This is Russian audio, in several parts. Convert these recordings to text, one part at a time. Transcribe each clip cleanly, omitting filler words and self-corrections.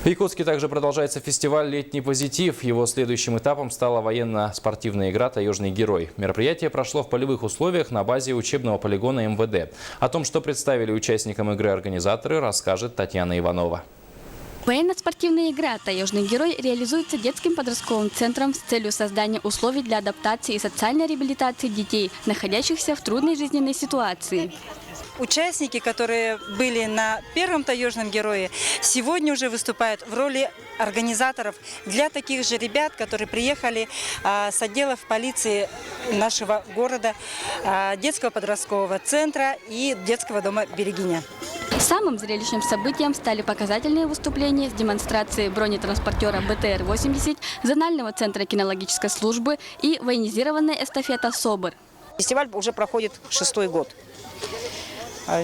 Якутске также продолжается фестиваль «Летний позитив». Его следующим этапом стала военно-спортивная игра «Таежный герой». Мероприятие прошло в полевых условиях на базе учебного полигона МВД. О том, что представили участникам игры организаторы, расскажет Татьяна Иванова. Военно-спортивная игра «Таежный герой» реализуется детским подростковым центром с целью создания условий для адаптации и социальной реабилитации детей, находящихся в трудной жизненной ситуации. Участники, которые были на первом «Таежном герое», сегодня уже выступают в роли организаторов для таких же ребят, которые приехали с отделов полиции нашего города, детского подросткового центра и детского дома «Берегиня». Самым зрелищным событием стали показательные выступления с демонстрацией бронетранспортера БТР-80, зонального центра кинологической службы и военизированная эстафета «Собор». Фестиваль уже проходит 6-й год.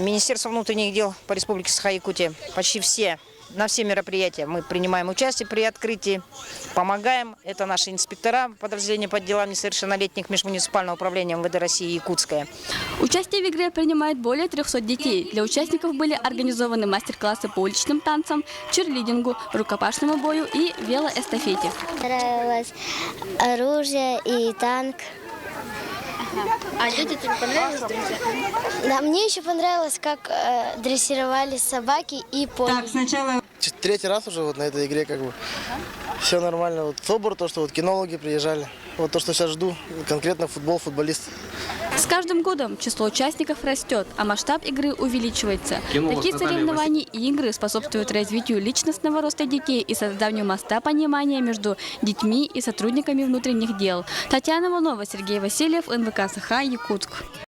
Министерство внутренних дел по Республике Саха-Якутия почти на все мероприятия мы принимаем участие при открытии, помогаем. Это наши инспектора подразделения по делам несовершеннолетних межмуниципального управления МВД России «Якутское». Участие в игре принимает более 300 детей. Для участников были организованы мастер-классы по уличным танцам, черлидингу, рукопашному бою и велоэстафете. Нравилось оружие и танк. А дети тебе понравились, друзья? Да, мне еще понравилось, как дрессировали собаки и пони. Так, сначала... Третий раз уже на этой игре все нормально. Собор, то, что кинологи приезжали. То, что сейчас жду, конкретно футбол, футболист. С каждым годом число участников растет, а масштаб игры увеличивается. Такие соревнования и игры способствуют развитию личностного роста детей и созданию моста понимания между детьми и сотрудниками внутренних дел. Татьяна Иванова, Сергей Васильев, НВК Саха, Якутск.